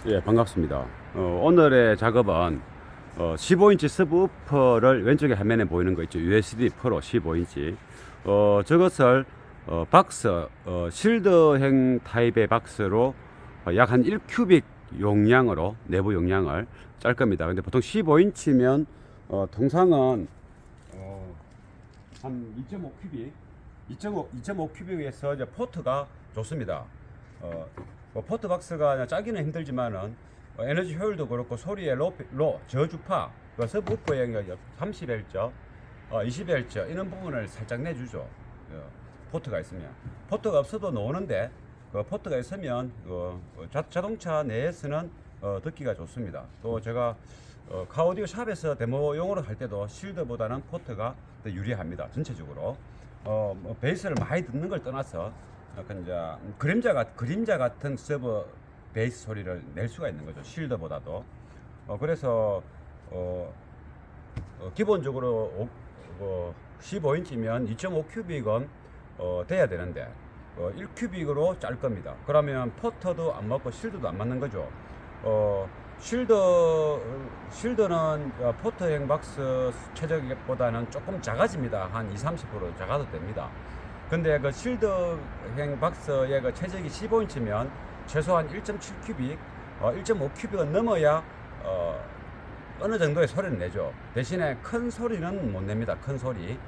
예, 반갑습니다. 오늘의 작업은 15인치 서브우퍼를 왼쪽에 화면에 보이는 거 있죠. USD 프로 15인치. 저것을 박스, 실드행 타입의 박스로 약 한 1큐빅 용량으로 내부 용량을 짤 겁니다. 근데 보통 15인치면 통상은 한 2.5큐빅, 2.5큐빅에서 이제 포트가 좋습니다. 포트 박스가 짜기는 힘들지만은 에너지 효율도 그렇고 소리의 저주파, 서브우퍼의 30Hz, 20Hz 이런 부분을 살짝 내주죠. 포트가 있으면. 포트가 없어도 나오는데 포트가 있으면 자동차 내에서는 듣기가 좋습니다. 또 제가 카오디오 샵에서 데모용으로 할 때도 실드보다는 포트가 더 유리합니다. 전체적으로 베이스를 많이 듣는 걸 떠나서 약간 이제 그림자 같은 서브 베이스 소리를 낼 수가 있는 거죠. 실드보다도. 그래서 기본적으로 15인치면 2.5큐빅은 돼야 되는데 1큐빅으로 짤 겁니다. 그러면 포터도 안 맞고 실드도 안 맞는 거죠. 실드는 포터행 박스 최적보다는 조금 작아집니다. 한 20-30% 작아도 됩니다. 근데 그 실드행 박스의 그 최적이 15인치면 최소한 1.7큐빅, 1.5큐빅은 넘어야 어느 정도의 소리를 내죠. 대신에 큰 소리는 못 냅니다. 큰 소리.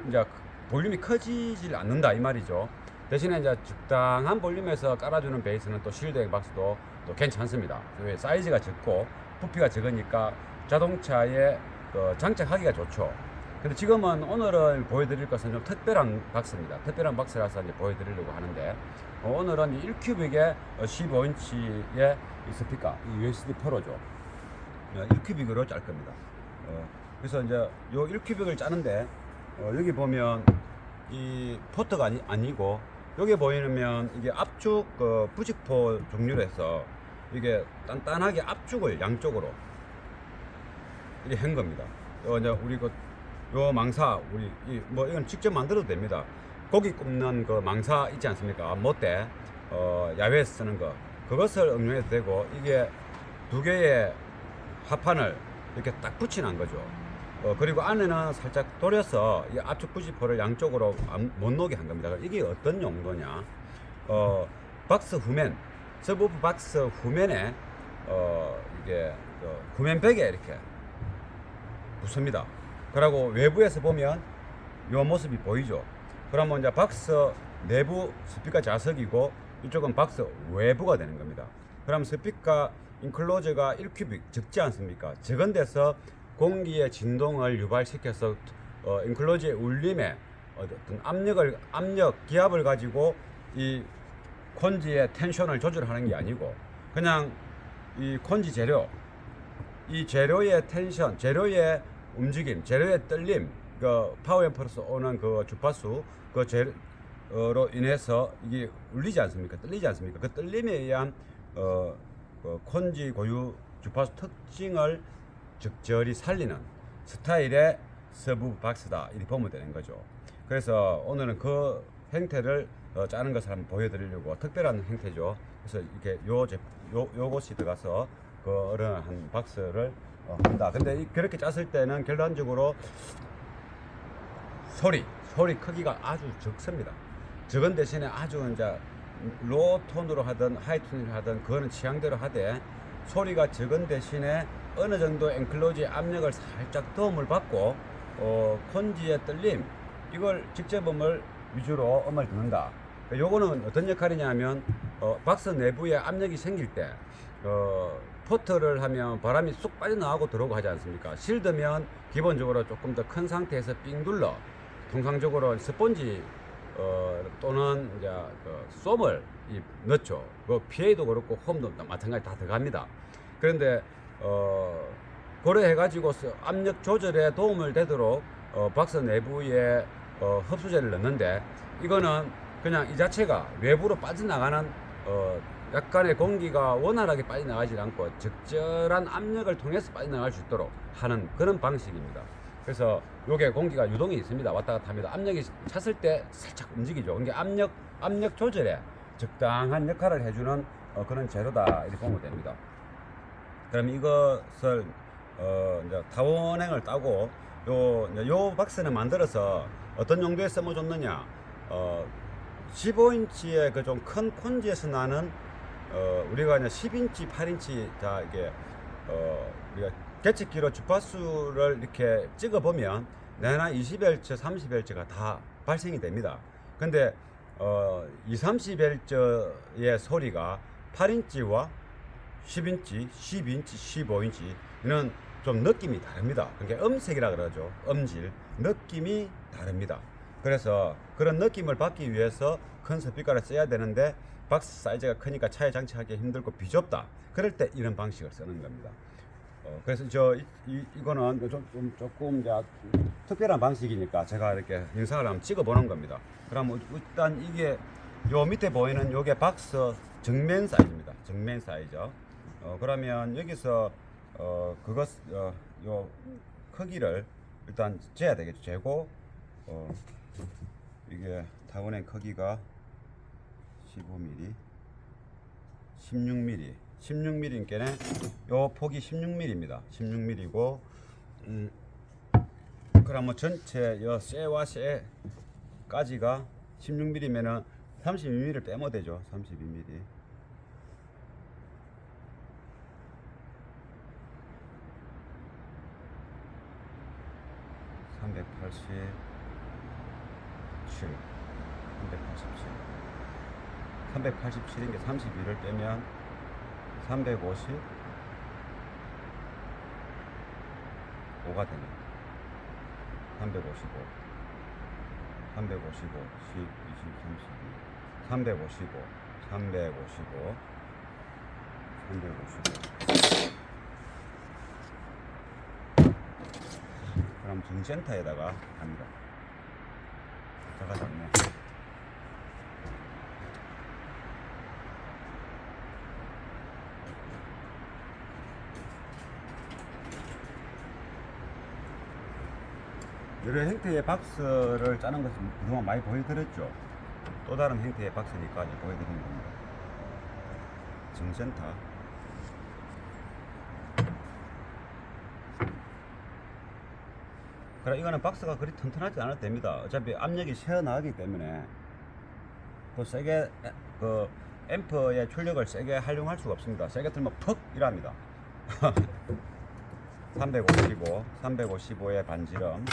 이제 볼륨이 커지질 않는다 이 말이죠. 대신에 이제 적당한 볼륨에서 깔아주는 베이스는 또 실드행 박스도 또 괜찮습니다. 사이즈가 적고 부피가 적으니까 자동차에 장착하기가 좋죠. 근데 지금은 오늘은 보여드릴 것은 좀 특별한 박스입니다. 특별한 박스라서 이제 보여드리려고 하는데 오늘은 1큐빅에 15인치의 스피커, USD 프로죠. 1큐빅으로 짤 겁니다. 그래서 이제 요 1큐빅을 짜는데 여기 보면 이 포트가 아니고 여기 보이면 이게 압축 부직포 종류로 해서 이게 단단하게 압축을 양쪽으로 이렇게 한 겁니다. 이제 우리 요 망사 이건 직접 만들어도 됩니다. 고기 굽는 그 망사 있지 않습니까? 못대 야외에서 쓰는 거 그것을 응용해도 되고 이게 두 개의 합판을 이렇게 딱 붙이는 거죠. 그리고 안에는 살짝 돌려서 이 압축 부직포를 양쪽으로 못 녹게 한 겁니다. 이게 어떤 용도냐? 박스 후면, 서브우퍼 박스 후면에 이게 후면벽에 이렇게 붙습니다. 그리고 외부에서 보면 이 모습이 보이죠. 그러면 이제 박스 내부 스피커 좌석이고 이쪽은 박스 외부가 되는 겁니다. 그럼 스피커 인클로저가 1큐빅 적지 않습니까? 적은 데서 공기의 진동을 유발시켜서 인클로저의 울림에 어떤 기압을 가지고 이 콘지의 텐션을 조절하는 게 아니고 그냥 이 콘지 재료, 이 재료의 텐션, 재료의 움직임, 재료의 떨림, 그 파워앰프로서 오는 그 주파수, 그 재료로 인해서 이게 울리지 않습니까? 떨리지 않습니까? 그 떨림에 의한 그 콘지 고유 주파수 특징을 적절히 살리는 스타일의 서브 박스다 이렇게 보면 되는 거죠. 그래서 오늘은 그 형태를 짜는 것을 한번 보여드리려고 특별한 형태죠. 그래서 이렇게 요것이 들어가서 그런 박스를 한다. 근데 그렇게 짰을 때는 결론적으로 소리 크기가 아주 적습니다. 적은 대신에 아주 이제 로 톤으로 하든 하이 톤으로 하든 그거는 취향대로 하되 소리가 적은 대신에 어느 정도 엔클로지의 압력을 살짝 도움을 받고 콘지의 떨림 이걸 직접 위주로 음을 듣는다. 요거는 어떤 역할이냐면 박스 내부에 압력이 생길 때 포트를 하면 바람이 쑥 빠져나가고 들어오고 하지 않습니까? 실드면 기본적으로 조금 더 큰 상태에서 삥 둘러 통상적으로 스펀지 또는 이제 솜을 넣죠. PA도 그렇고 홈도 마찬가지 다 들어갑니다. 그런데 그래 해가지고 압력 조절에 도움을 되도록 박스 내부에 흡수제를 넣는데 이거는 그냥 이 자체가 외부로 빠져나가는 약간의 공기가 원활하게 빠져나가지 않고 적절한 압력을 통해서 빠져나갈 수 있도록 하는 그런 방식입니다. 그래서 요게 공기가 유동이 있습니다. 왔다 갔다 합니다. 압력이 찼을 때 살짝 움직이죠. 그게 압력 조절에 적당한 역할을 해주는 그런 재료다 이렇게 보면 됩니다. 그럼 이것을 이제 타원행을 따고 요 박스는 만들어서 어떤 용도에 써먹었느냐, 15인치의 그 좀 큰 콘지에서 나는 우리가 이제 10인치, 8인치 자 이게 우리가 계측기로 주파수를 이렇게 찍어 보면 내나 20Hz, 30Hz가 다 발생이 됩니다. 근데 30Hz의 소리가 8인치와 10인치, 12인치, 15인치는 좀 느낌이 다릅니다. 그러니까 음색이라 그러죠. 음질, 느낌이 다릅니다. 그래서 그런 느낌을 받기 위해서 큰 스피커를 써야 되는데 박스 사이즈가 크니까 차에 장착하기 힘들고 비좁다. 그럴 때 이런 방식을 쓰는 겁니다. 그래서 이거는 조금 이제 특별한 방식이니까 제가 이렇게 영상을 한번 찍어 보는 겁니다. 그럼 일단 이게 요 밑에 보이는 요게 박스 정면 사이즈입니다. 정면 사이즈. 그러면 여기서 요 크기를 일단 재야 되겠죠. 재고 이게 타원의 크기가 15mm, 16mm, 16mm니까는 요 폭이 16mm입니다. 16mm고, 그럼 전체 요 쇠와 쇠까지가 16mm면은 32mm를 빼면 되죠. 32mm. 387, 387인 게 32를 빼면 350, 5가 되네. 355, 355, 10, 20, 32, 355, 355, 355. 그럼 정센터에다가 갑니다. 자가 잡네. 이런 형태의 박스를 짜는 것은 그동안 많이 보여드렸죠. 또 다른 형태의 박스니까 이제 보여드리는 겁니다. 정센터. 그래, 이거는 박스가 그리 튼튼하지 않아도 됩니다. 어차피 압력이 새어나가기 때문에 또 세게 그 앰프의 출력을 세게 활용할 수가 없습니다. 세게 틀면 퍽 이랍니다. 355, 355의 반지름.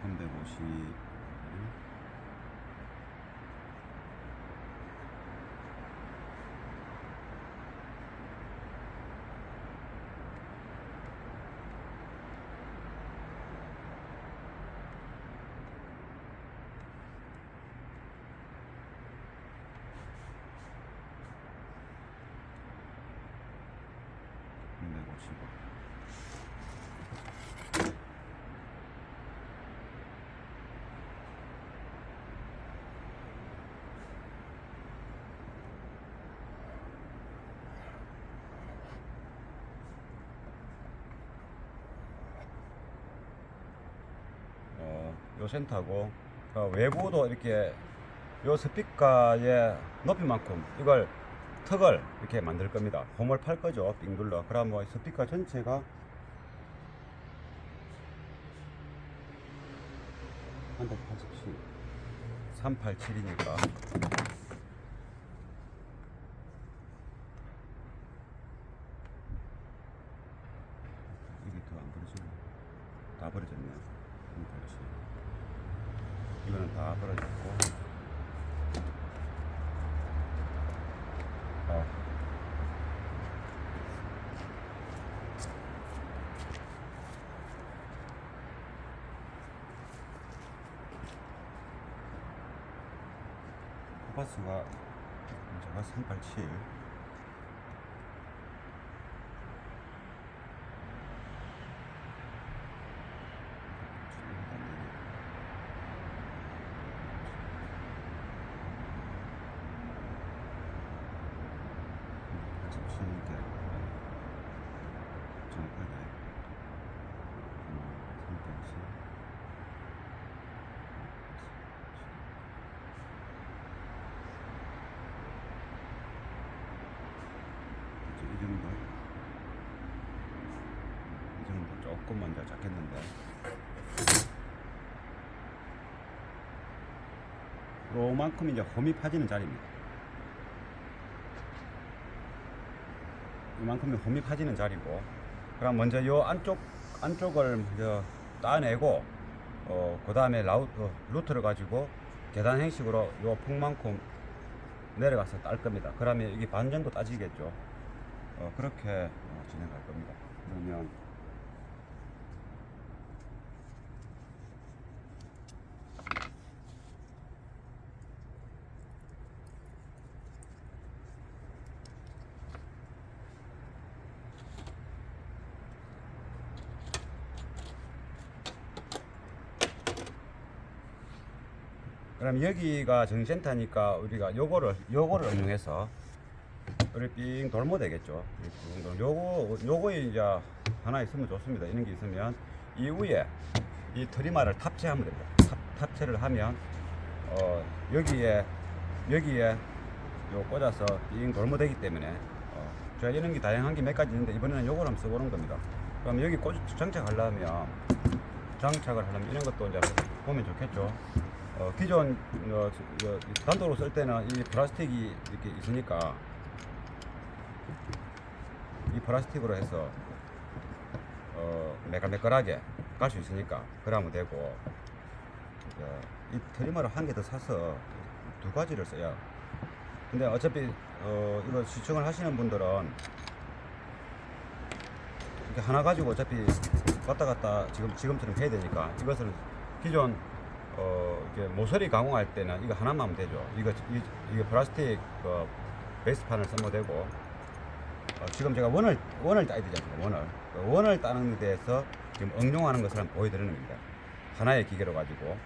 350, 355. 요 센터고 외부도 이렇게 요 스피커의 높이만큼 이걸 턱을 이렇게 만들 겁니다. 홈을 팔 거죠. 빙 둘러. 그럼 뭐 스피커 전체가 387, 387이니까 이게 더 안 버려지네. 다 버려졌네. 이거는 다 벌어졌고, 코파스가 제가 387, 정확하게 380 조금 먼저 잡겠는데 요만큼 이제 홈이 파지는 자리입니다. 이만큼이 홈이 파지는 자리고, 그럼 먼저 요 안쪽을 먼저 따내고, 그 다음에 루트를 가지고 계단 형식으로 요 폭만큼 내려가서 딸 겁니다. 그러면 이게 반 정도 따지겠죠. 그렇게 진행할 겁니다. 그러면 그럼 여기가 정센터니까 우리가 요거를 응용해서 우리 삥 돌면 되겠죠. 요거에 이제 하나 있으면 좋습니다. 이런 게 있으면 이후에 이 트리마를 탑재하면 됩니다. 탑재를 하면 여기에 요 꽂아서 삥 돌면 되기 때문에 제가 이런 게 다양한 게 몇 가지 있는데 이번에는 요걸 한번 써보는 겁니다. 그럼 여기 장착을 하려면 이런 것도 이제 보면 좋겠죠. 기존 단도로 쓸 때는 이 플라스틱이 이렇게 있으니까 이 플라스틱으로 해서 매끌매끌하게 갈 수 있으니까 그러면 되고, 이 트리머를 한 개 더 사서 두 가지를 써요. 근데 어차피 이거 시청을 하시는 분들은 이렇게 하나 가지고 어차피 왔다 갔다 지금처럼 해야 되니까, 이것은 기존 이렇게 모서리 가공할 때는 이거 하나만 하면 되죠. 이거 플라스틱 베이스판을 쓰면 되고, 지금 제가 원을 따야 되지 않습니까? 원을 따는 데 대해서 지금 응용하는 것을 한번 보여드리는 겁니다. 하나의 기계로 가지고.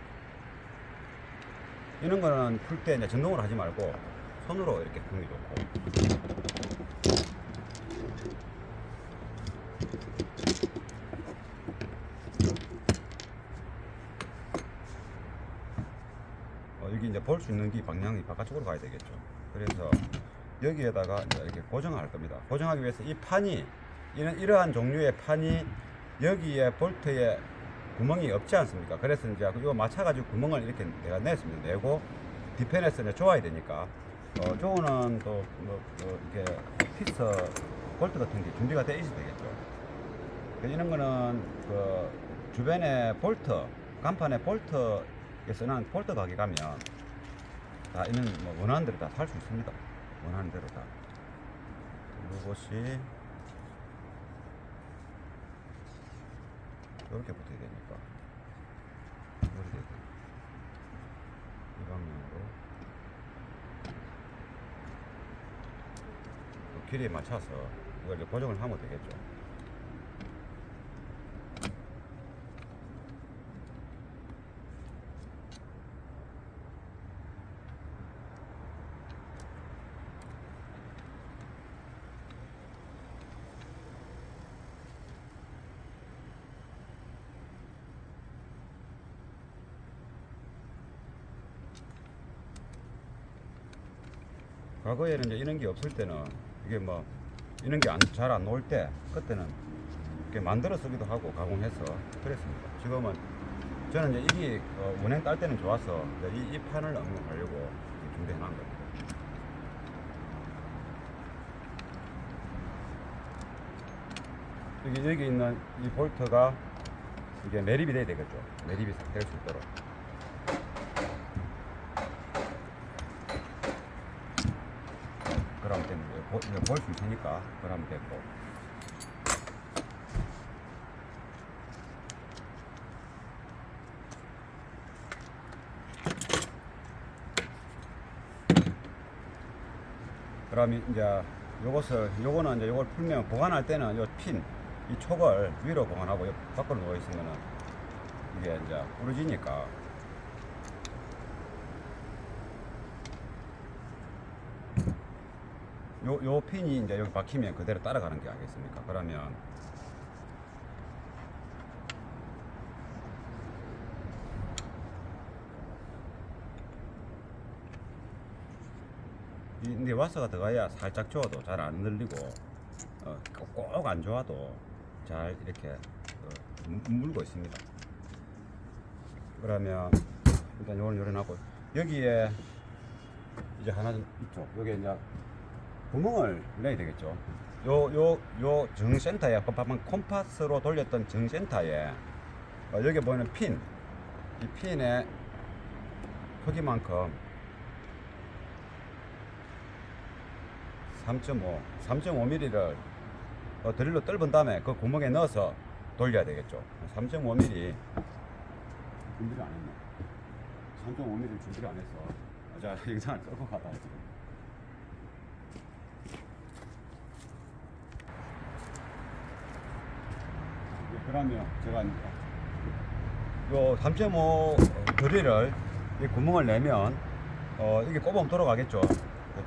이런 거는 풀 때 이제 전동으로 하지 말고 손으로 이렇게 푸는 게 좋고. 여기 이제 볼 수 있는 게 방향이 바깥쪽으로 가야 되겠죠. 그래서 여기에다가 이제 이렇게 고정할 겁니다. 고정하기 위해서 이 판이, 이러한 종류의 판이 여기에 볼트에 구멍이 없지 않습니까? 그래서 이제 이거 맞춰가지고 구멍을 이렇게 내가 냈습니다. 내고 뒤편에서 이제 조아야 되니까, 조는 또 이렇게 피스 볼트 같은 게 준비가 되어 있어야 되겠죠. 이런 거는 주변에 볼트, 간판에 볼트 쓰는 볼트 가게 가면 다 이런 원하는 대로 다 살 수 있습니다. 원하는 대로 다. 이것이 이렇게 붙어야 되니까 이렇게 이 방향으로 길이에 맞춰서 이걸 이제 고정을 하면 되겠죠. 과거에는 이제 이런 게 없을 때는 이게 이런 게 잘 안 나올 때, 그때는 이렇게 만들어 쓰기도 하고 가공해서 그랬습니다. 지금은 저는 이제 이게 운행 딸 때는 좋아서 이 판을 응용하려고 준비해 놓은 겁니다. 여기 있는 이 볼트가 이게 매립이 돼야 되겠죠. 매립이 될 수 있도록. 그러면 되는 거예요. 볼 수 있으니까 그러면 되고. 그러면 이제 요거는 이제 요걸 풀면 보관할 때는 요 핀, 이 촉을 위로 보관하고 요 밖으로 누워 있으면은 이게 이제 부러지니까. 요 핀이 이제 여기 박히면 그대로 따라가는 게 아니겠습니까? 그러면 근데 와서가 들어가야 살짝 저어도 잘 안 늘리고 꼭 안 좋아도 잘 이렇게 물고 있습니다. 그러면 일단 요거는 요래하고 여기에 이제 하나 좀 있죠. 여기에 이제 구멍을 내야 되겠죠. 요 정센터에 방금 콤파스로 돌렸던 정센터에 여기 보이는 이 핀의 크기만큼 3.5mm를 드릴로 뚫은 다음에 그 구멍에 넣어서 돌려야 되겠죠. 3.5mm 준비를 안 했네. 3.5mm 준비를 안 했어. 자, 영상을 끌고 가다 지금. 그러면 제가 요 3.5 드릴을 이 구멍을 내면 이게 꼽으면 돌아가겠죠.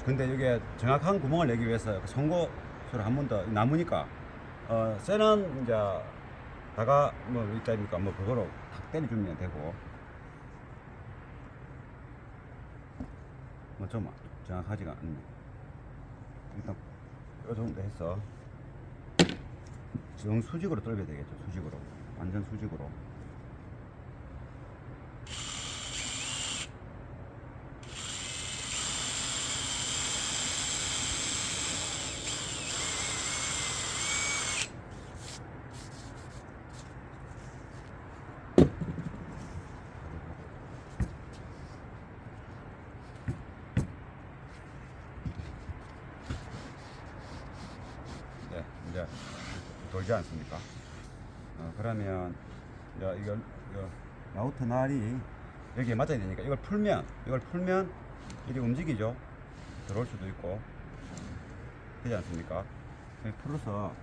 근데 이게 정확한 구멍을 내기 위해서 송곳을 한 번 더 남으니까 쇠는 이제 다가 뭐 있다니까 뭐 그거로 탁 때려주면 되고 뭐 좀 정확하지가 않네. 일단 이 정도 해서 정수직으로 뚫어야 되겠죠. 수직으로, 완전 수직으로. 네, 이제 돌지 않습니까? 그러면 이제 이거 라우터 날이 여기에 맞아야 되니까 이걸 풀면 이게 움직이죠. 들어올 수도 있고 되지 않습니까? 풀어서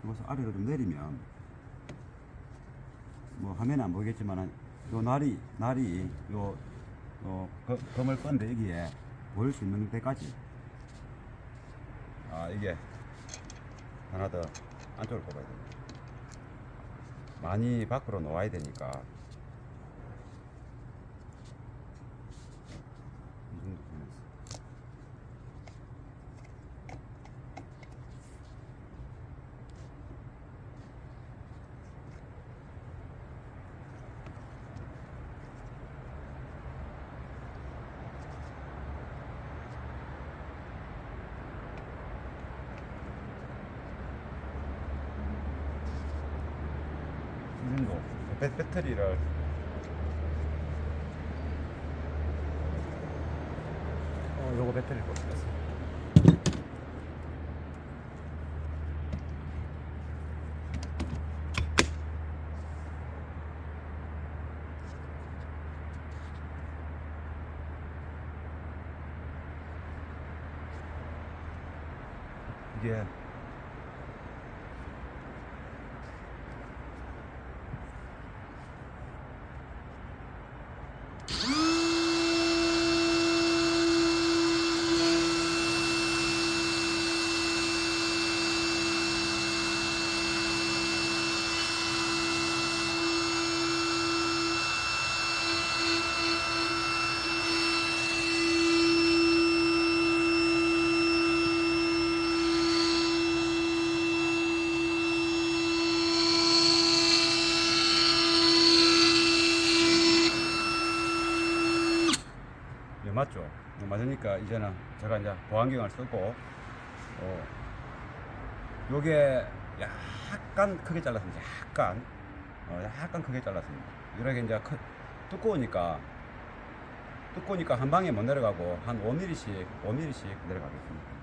이것을 아래로 좀 내리면 뭐 화면에 안 보이겠지만 요 날이 요 검을 건데 여기에 보일 수 있는 데까지 이게 하나 더 안쪽을 뽑아야 됩니다. 많이 밖으로 놓아야 되니까 이 정도 되면서 이 정도 배터리를 요거 배터리를 뽑겠습니다. 이게 맞죠? 맞으니까 이제는 제가 이제 보안경을 쓰고 요게 약간 크게 잘랐습니다. 약간 크게 잘랐습니다. 이렇게 이제 두꺼우니까 한 방에 못 내려가고 한 5mm씩 내려가겠습니다.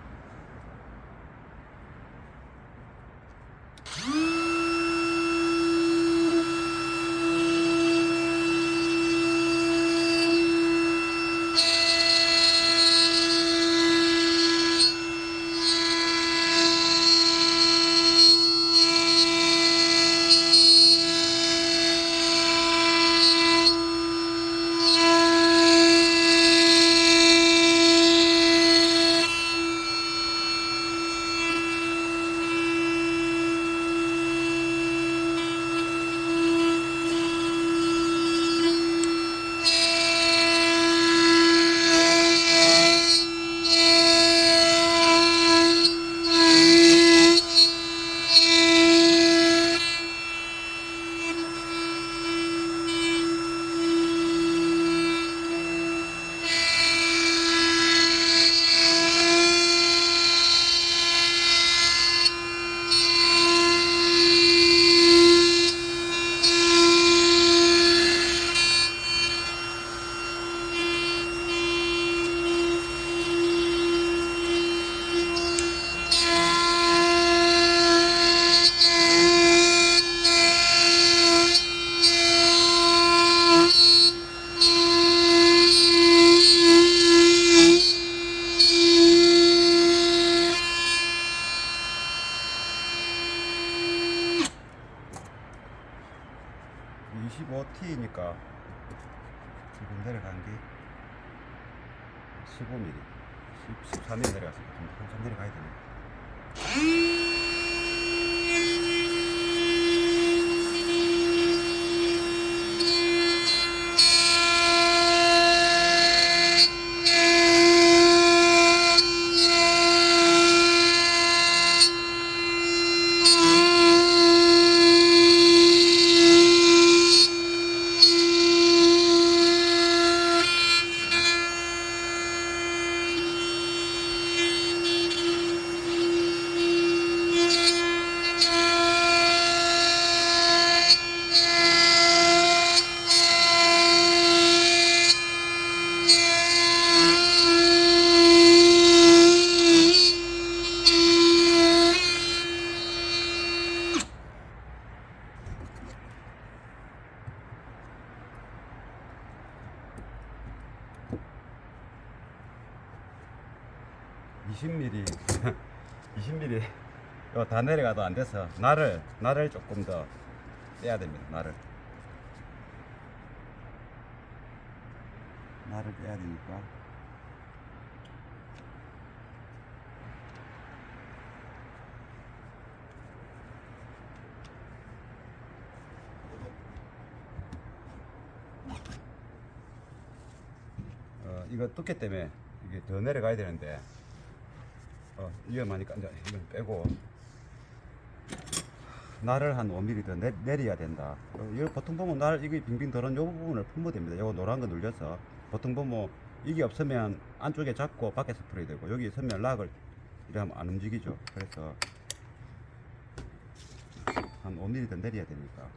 25T니까 지금 내려간 게 15mm, 14mm 내려갔을 것 같은데 한참 내려가야 되네. 20mm 20mm 이거 다 내려가도 안 돼서 날을 조금 더 빼야 됩니다. 날을 빼야 되니까 이거 두께 때문에 이게 더 내려가야 되는데 위험하니까 이제 이건 빼고 날을 한 5mm 더 내려야 된다. 이거 보통 보면 날 이게 빙빙 도는 요 부분을 풀면 됩니다. 요거 노란 거 눌려서 보통 보면 이게 없으면 안쪽에 잡고 밖에서 풀어야 되고 여기 있으면 락을 이러면 안 움직이죠. 그래서 한 5mm 더 내려야 되니까.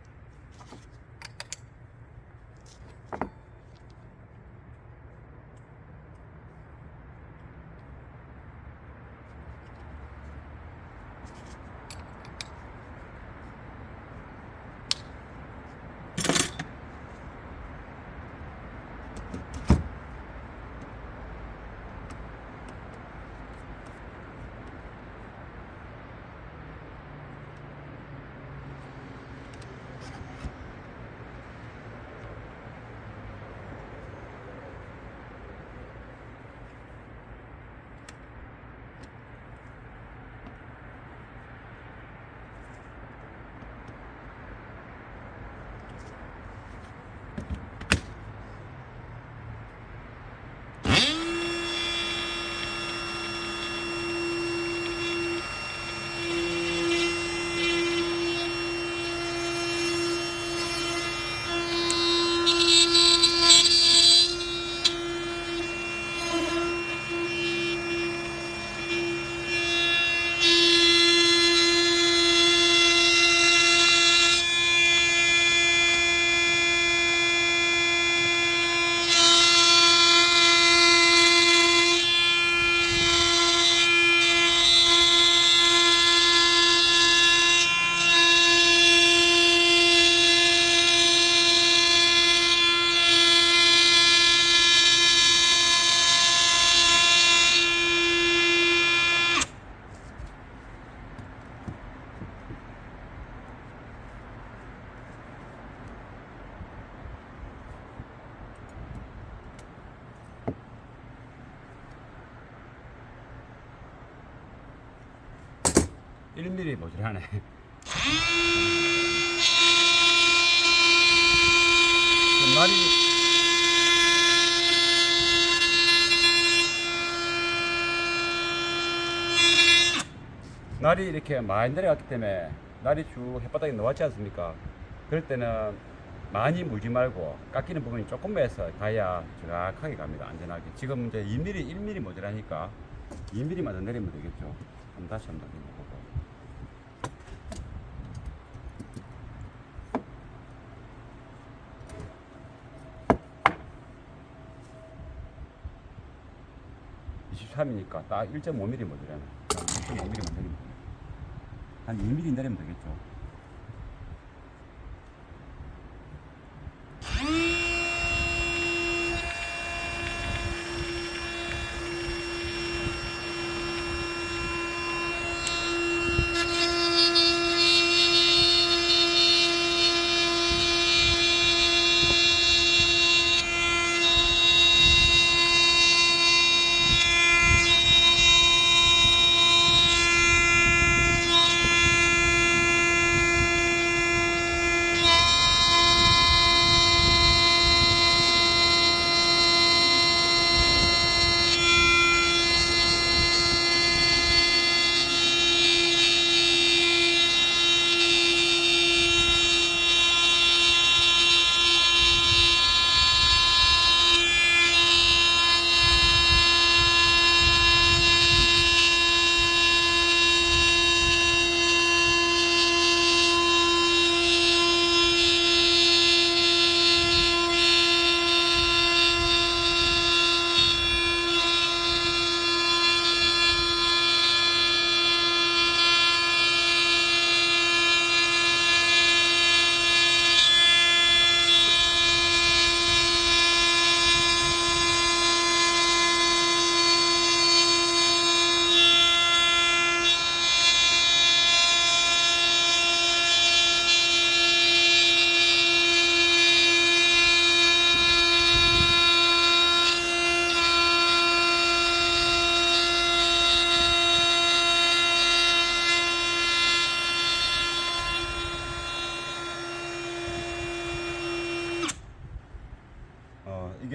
(1mm) 모자라네. 날이 이렇게 많이 내려갔기 때문에 날이 쭉 햇바닥에 놓았지 않습니까? 그럴 때는 많이 물지 말고 깎이는 부분이 조금 매서 가야 정확하게 갑니다. 안전하게. 지금 이제 2mm, 1mm 모자라니까 2mm만 더 내리면 되겠죠. 다시 한번 해보고. (23mm) 딱 1.5mm 모자라네. 1.5mm만 내리면 됩니다. 한 2mm 내리면 되겠죠.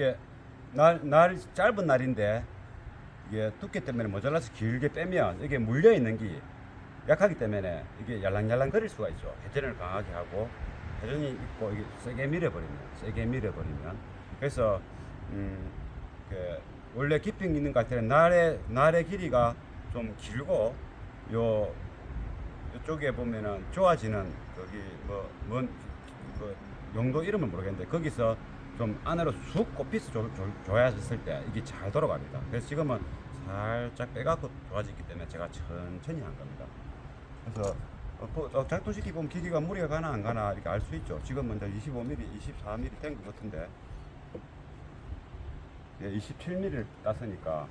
이게 날 짧은 날인데 이게 두께 때문에 모자라서 길게 빼면 이게 물려 있는 게 약하기 때문에 이게 yar랑yar랑 거릴 수가 있죠. 회전을 강하게 하고 회전이 있고 이게 세게 밀어버리면 그래서 그 원래 깊이 있는 것 같아요. 날의 길이가 좀 길고 이쪽에 보면은 좋아지는 거기 그 용도 이름을 모르겠는데 거기서 좀 안으로 쑥 꼽히서 조여졌을 때 이게 잘 돌아갑니다. 그래서 지금은 살짝 빼갖고 좋아지기 때문에 제가 천천히 한 겁니다. 그래서 작동시키 보면 기기가 무리가 가나 안 가나 이렇게 알 수 있죠. 지금은 이제 25mm, 24mm 된 것 같은데 27mm를 땄으니까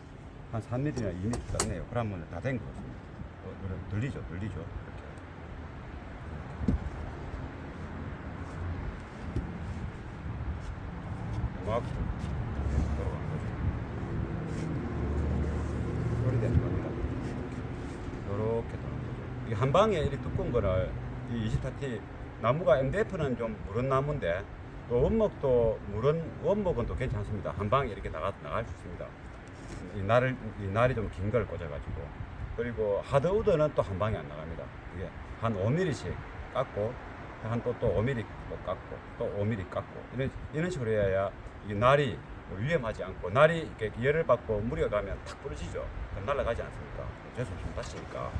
한 3mm나 2mm 땄네요. 그러면 다 된 것 같습니다. 들리죠? 이렇게. 막 돌아가는 거죠. 소리 되는 겁니다. 이렇게 도는 거죠. 이 한 방에 이렇게 두꺼운 거를 이 24T 나무가 MDF는 좀 무른 나무인데 또 원목은 또 괜찮습니다. 한 방에 이렇게 나갈 수 있습니다. 이 날이 좀 긴 걸 꽂아가지고 그리고 하드우드는 또 한 방에 안 나갑니다. 이게 한 5mm씩 깎고 또 5mm 또 깎고 또 5mm 깎고 이런 식으로 해야 이 날이 위험하지 않고 날이 이렇게 열을 받고 무리가 가면 탁 부러지죠. 그럼 날아가지 않습니까? 계속 좀 다치니까.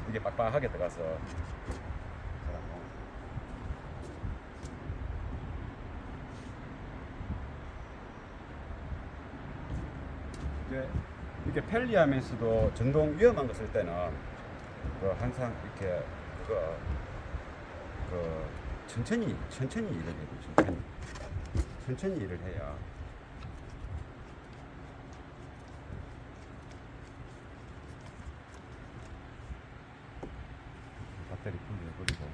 이게 빡빡하게 들어가서 이렇게 편리하면서도 전동 위험한 거 쓸 때는 항상 이렇게 천천히 일을 해야 돼요. 천천히 일을 해야 배터리 분리해버리고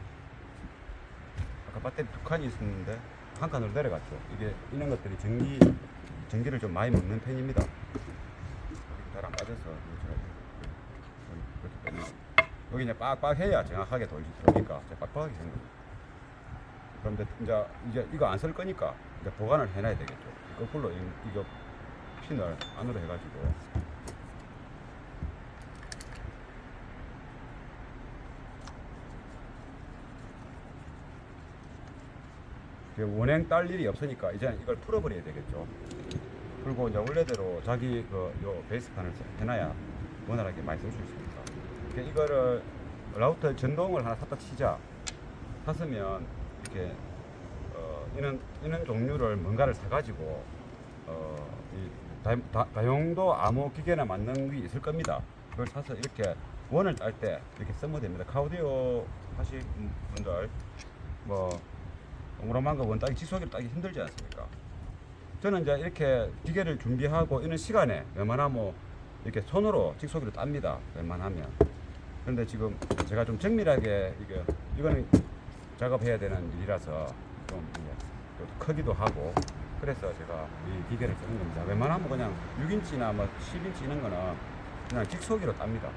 아까 배터리 2칸이 있었는데 한 칸으로 내려갔죠. 이런 것들이 전기를 좀 많이 먹는 편입니다. 잘 안 빠져서 이렇게 빼면 여기 이제 빡빡 해야 정확하게 돌리니까 빡빡하게 생깁니다. 그런데 이제 이거 안 쓸 거니까 이제 보관을 해놔야 되겠죠. 거꾸로 이거 핀을 안으로 해가지고 원행 딸 일이 없으니까 이제 이걸 풀어버려야 되겠죠. 그리고 이제 원래대로 자기 요 베이스판을 해놔야 원활하게 많이 쓸 수 있습니다. 그러니까 이거를 라우터 전동을 하나 샀다 치자. 샀으면 이렇게 이런 종류를 뭔가를 사가지고 다용도 아무 기계나 맞는 게 있을 겁니다. 그걸 사서 이렇게 원을 딸 때 이렇게 쓰면 됩니다. 카우디오 하신 분들 동그란 거 원 따기 직소기로 따기 힘들지 않습니까? 저는 이제 이렇게 기계를 준비하고 이런 시간에 웬만하면 이렇게 손으로 직소기로 땁니다. 웬만하면. 그런데 지금 제가 좀 정밀하게 이거는 작업해야 되는 일이라서 좀 크기도 하고 그래서 제가 이 기계를 쓰는 겁니다. 웬만하면 그냥 6인치나 10인치 이런 거는 그냥 직소기로 땁니다.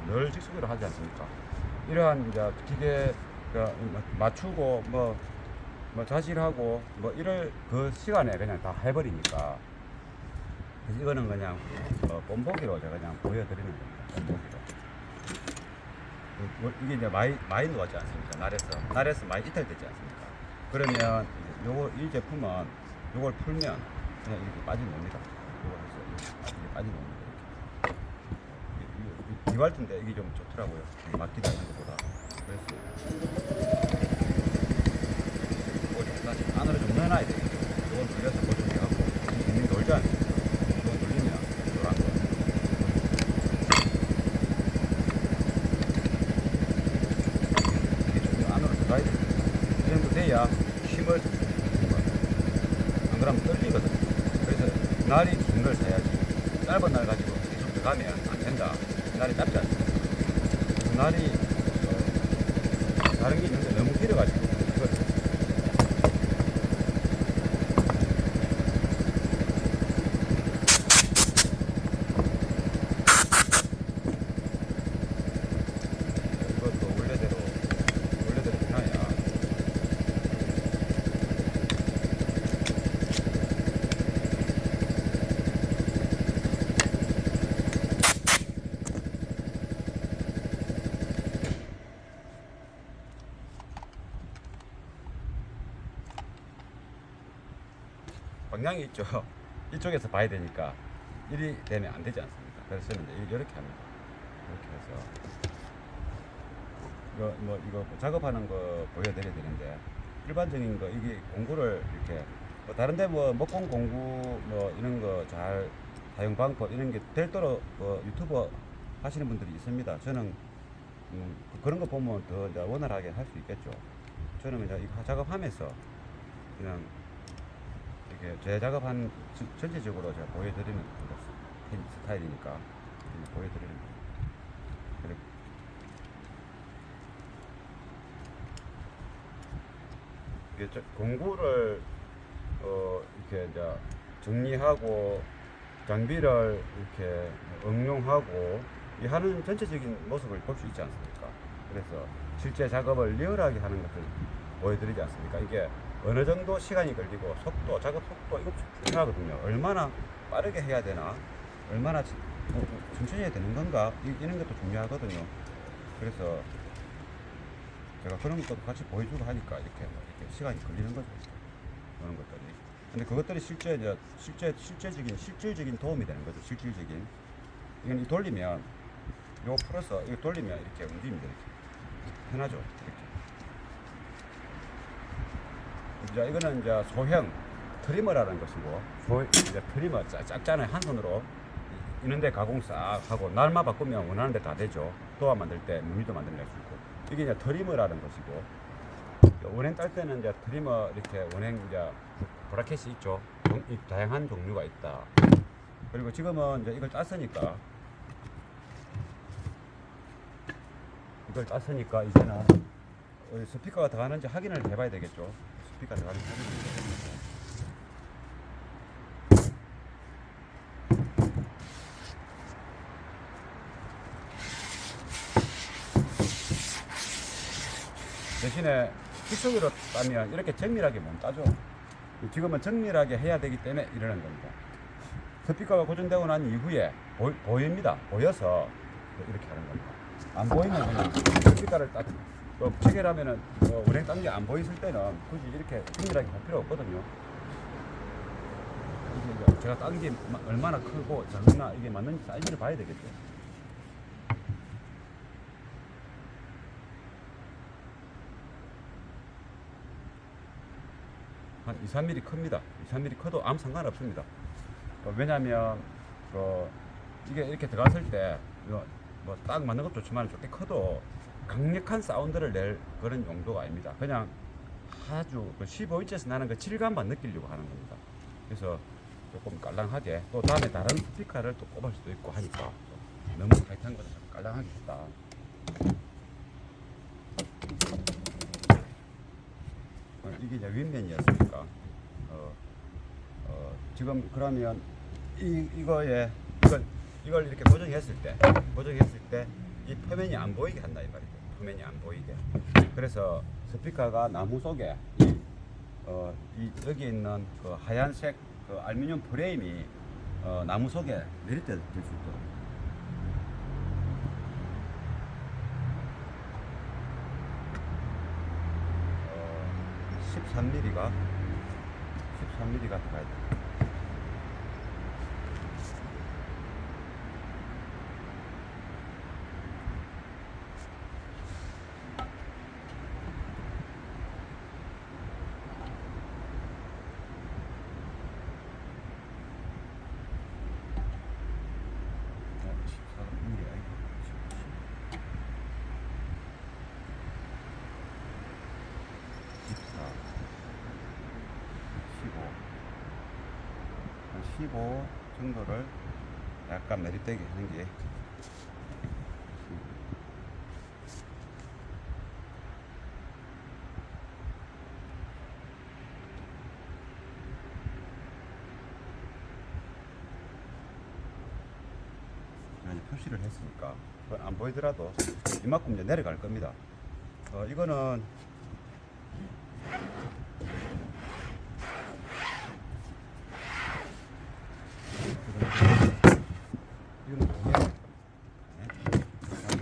늘 직소기로 하지 않습니까? 이러한 이제 기계 맞추고 자질하고 이럴 그 시간에 그냥 다 해버리니까 그래서 이거는 그냥 본보기로 제가 그냥 보여드리는 겁니다. 본보기로 이게 이제 많이 녹았지 않습니까? 날에서 많이 이탈되지 않습니까? 그러면 이 제품은 요걸 풀면 그냥 이렇게 빠져나옵니다. 요걸 해서 이렇게 빠져나옵니다. 이렇게 디발트인데 이게 좀 좋더라고요. 막기도 하는 것보다. 그래서 안으로 좀 넣어놔야 되겠죠. 이건 돌려서 고정해갖고 이미 돌지 않습니까? 이건 돌리면 노란 거 이게 좀 안으로 들어가야 돼요. 이 정도 돼야 힘을 주는 거예요. 안 그러면 떨리거든요. 그래서 날이 긴 걸 사야지 짧은 날 가지고 계속 들어가면 안 된다. 날이 짧지 않습니까? 날이 다른 게 있는데 너무 길어가지고 방향이 있죠. 이쪽에서 봐야 되니까 이리 되면 안 되지 않습니까? 그래서 저는 이제 이렇게 합니다. 이렇게 해서 이거 작업하는 거 보여드려야 되는데 일반적인 거 이게 공구를 이렇게 뭐 다른데 뭐 목공 공구 뭐 이런 거 잘 사용 방법 이런 게 별도로 유튜버 하시는 분들이 있습니다. 저는 그런 거 보면 더 이제 원활하게 할 수 있겠죠. 저는 이제 이거 작업하면서 그냥 이렇게 제 작업한 전체적으로 제가 보여드리는 스타일이니까 보여드리는 거예요. 이게 공구를 이렇게 이제 정리하고 장비를 이렇게 응용하고 이 하는 전체적인 모습을 볼 수 있지 않습니까? 그래서 실제 작업을 리얼하게 하는 것을 보여드리지 않습니까? 이게 어느 정도 시간이 걸리고 속도, 작업 속도 이거 중요하거든요. 얼마나 빠르게 해야 되나, 얼마나 천천히 해야 되는 건가 이런 것도 중요하거든요. 그래서 제가 그런 것도 같이 보여주고 하니까 이렇게 시간이 걸리는 거죠. 그런 것들이. 근데 그것들이 실질적인 도움이 되는 거죠. 실질적인. 이건 돌리면, 요거 풀어서 이거 돌리면 이렇게 움직입니다. 이렇게. 편하죠. 이렇게. 이제 이거는 이제 소형 트리머라는 것이고, 이제 트리머 작잖아요. 한 손으로. 이런데 가공 싹 하고, 날만 바꾸면 원하는 데 다 되죠. 도화 만들 때 무늬도 만들어낼 수 있고. 이게 이제 트리머라는 것이고, 원행 딸 때는 이제 트리머 이렇게 원행 이제 브라켓이 있죠. 다양한 종류가 있다. 그리고 지금은 이제 이걸 땄으니까 이제는 스피커가 들어가는지 확인을 해봐야 되겠죠. 스피커가 들어가는지 확인을 해봐야 되겠죠. 대신에 이쪽으로 따면 이렇게 정밀하게 못 따죠. 지금은 정밀하게 해야 되기 때문에 이러는 겁니다. 스피커가 고정되고 난 이후에 보입니다. 보여서 이렇게 하는 겁니다. 안 보이면 그냥 스피커를 딱 체결하면은 운행 딴 게 안 보였을 때는 굳이 이렇게 정밀하게 할 필요 없거든요. 제가 딴 게 얼마나 크고 작나 이게 맞는지 사이즈를 봐야 되겠죠. 한 2, 3mm 큽니다. 2, 3mm 커도 아무 상관없습니다. 왜냐하면 이게 이렇게 들어갔을 때 뭐 딱 맞는 것도 좋지만 꽤 커도 강력한 사운드를 낼 그런 용도가 아닙니다. 그냥 아주 15인치에서 나는 그 질감만 느끼려고 하는 겁니다. 그래서 조금 깔랑하게 또 다음에 다른 스피커를 또 꼽을 수도 있고 하니까 너무 타이트한 거는 깔랑하게 했다. 이게 이제 윗면이었으니까 지금 그러면 이걸 이렇게 고정했을 때 이 표면이 안 보이게 한다 이 말이죠. 표면이 안 보이게. 그래서 스피커가 나무 속에 여기 있는 그 하얀색 그 알루미늄 프레임이 나무 속에 내릴 때 될 수 있도록. 13mm가 들어가야 돼. 한 15 정도를 약간 내리떼기 하는 게 표시를 했으니까 그건 안 보이더라도 이만큼 이제 내려갈 겁니다. 이거는 동의할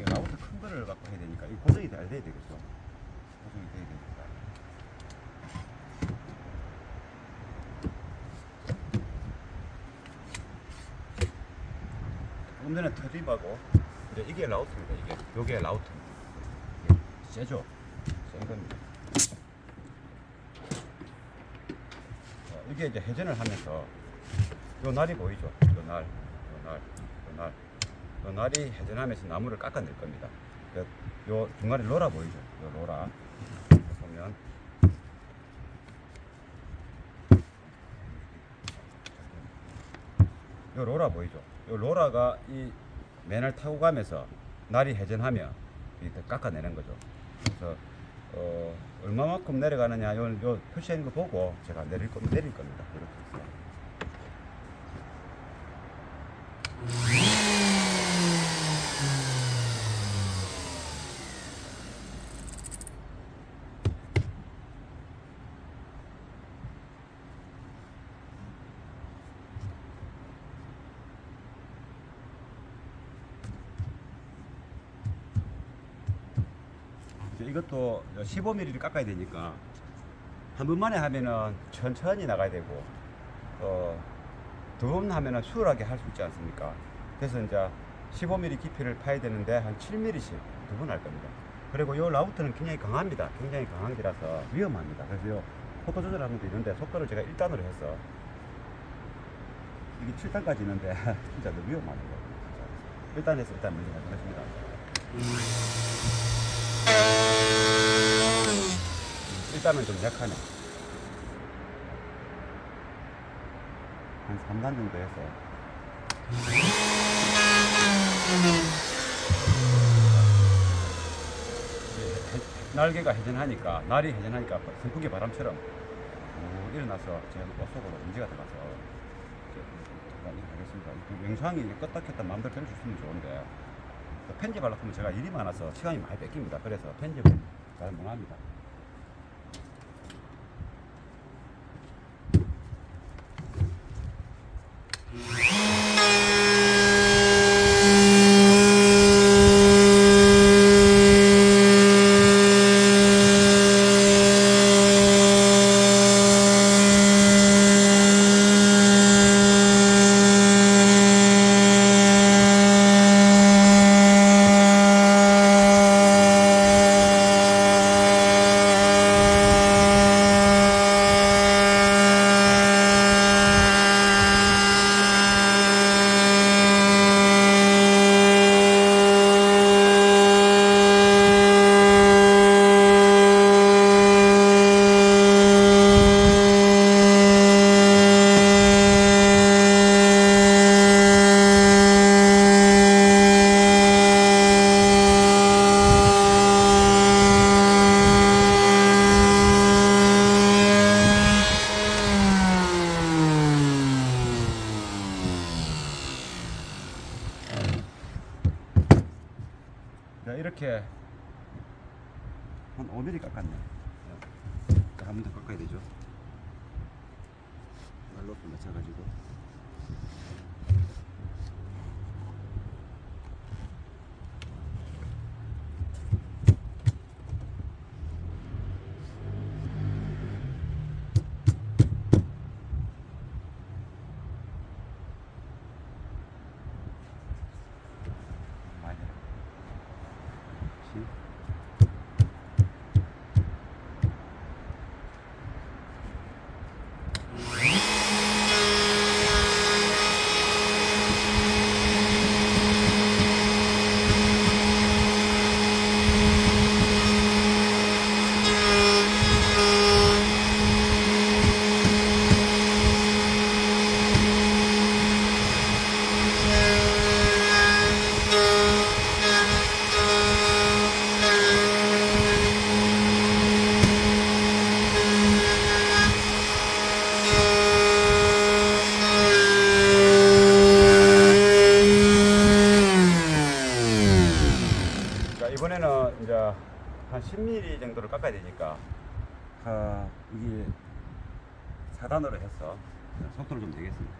라우터 큰 거를 갖고 해야 되니까 이 고정이 잘 돼야 되겠죠. 고정이 돼야 되니까. 좀 전에 터집하고 이제 이게 라우트입니다. 요게 라우트입니다. 세죠? 센 겁니다. 이게 이제 회전을 하면서 요 날이 보이죠? 요 날이 회전하면서 나무를 깎아낼 겁니다. 요 중간에 로라 보이죠? 요 로라 보면 요 로라 보이죠? 요 로라가 이 맨을 타고 가면서 날이 회전하면 이렇게 깎아내는 거죠. 그래서 얼마만큼 내려가느냐 요 표시하는 거 보고 제가 내릴 겁니다. 이렇게 있어요. 이것도 15mm를 깎아야 되니까 한 번만에 하면은 천천히 나가야 되고 두 번 하면은 수월하게 할 수 있지 않습니까? 그래서 이제 15mm 깊이를 파야 되는데 한 7mm씩 두 번 할 겁니다. 그리고 이 라우트는 굉장히 강합니다. 굉장히 강한 기라서 위험합니다. 그래서 요 속도 조절하는 것도 있는데 속도를 제가 1단으로 해서 이게 7단까지 있는데 진짜 너무 위험한 거예요. 1단에서 일단 먼저 가겠습니다. 1단은 좀 약하네. 한 3단 정도 해서 날개가 회전하니까 날이 회전하니까 선풍기 바람처럼 일어나서 제가 속으로 먼지가 들어가서 이렇게 하겠습니다. 영상이 껐다 켰다 마음대로 편집 수 있으면 좋은데 편집하려고 하면 제가 일이 많아서 시간이 많이 뺏깁니다. 그래서 편집을 잘 못합니다. 이렇게 한 5mm 깎았네. 한 번 더 깎아야 되죠. 날로 맞춰가지고. 이번에는 이제 한 10mm 정도를 깎아야 되니까 이게 4단으로 해서 속도를 좀 내겠습니다.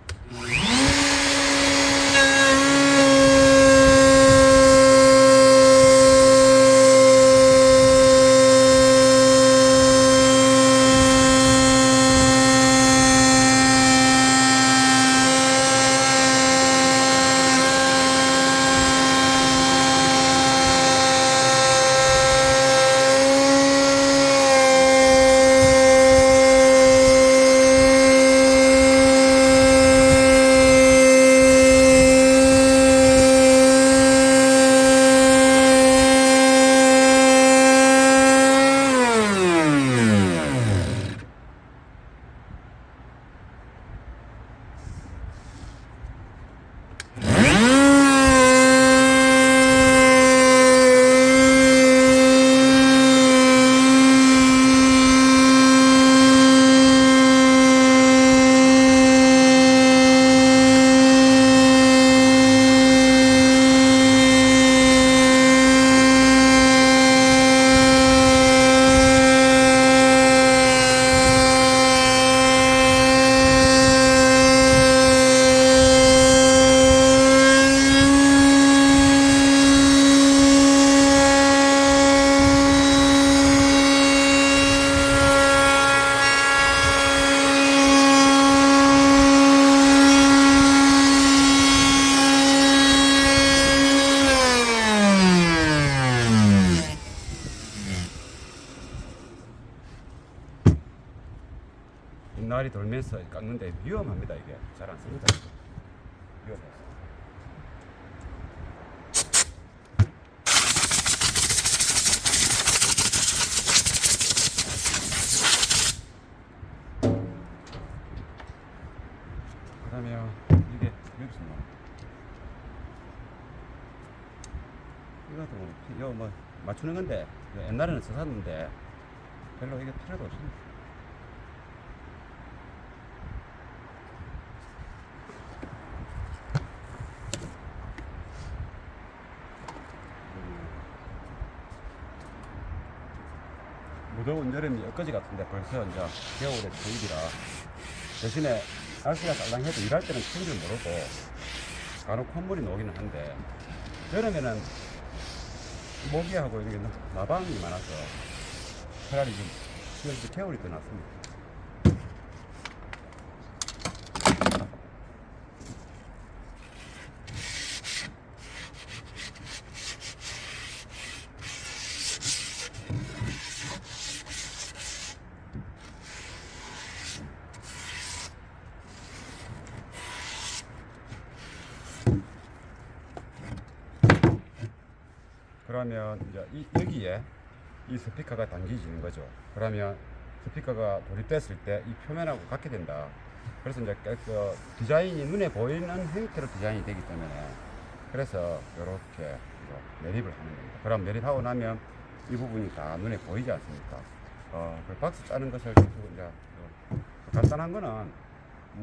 날이 돌면서 깎는데 위험합니다. 이게 잘 안 씁니다. 위험해서. 그러면 이게 여기서 뭐 이것도 이거 뭐 맞추는 건데 옛날에는 썼었는데 별로 이게 필요도 없습니다. 무더운 여름이 엊그제 같은데 벌써 이제 겨울의 초입이라 대신에 날씨가 쌀랑해도 일할 때는 추운 줄 모르고 간혹 콧물이 나오기는 한데 여름에는 모기하고 이렇게 나방이 많아서 차라리 좀 겨울이 더 낫습니다. 그러면 이제 여기에 이 스피커가 당겨지는 거죠. 그러면 스피커가 도립됐을 때 이 표면하고 같게 된다. 그래서 이제 그 디자인이 눈에 보이는 형태로 디자인이 되기 때문에 그래서 이렇게 매립을 하는 겁니다. 그럼 매립하고 나면 이 부분이 다 눈에 보이지 않습니까? 그 박스 짜는 것을 이제 간단한 거는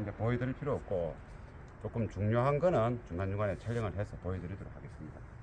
이제 보여드릴 필요 없고 조금 중요한 거는 중간중간에 촬영을 해서 보여드리도록 하겠습니다.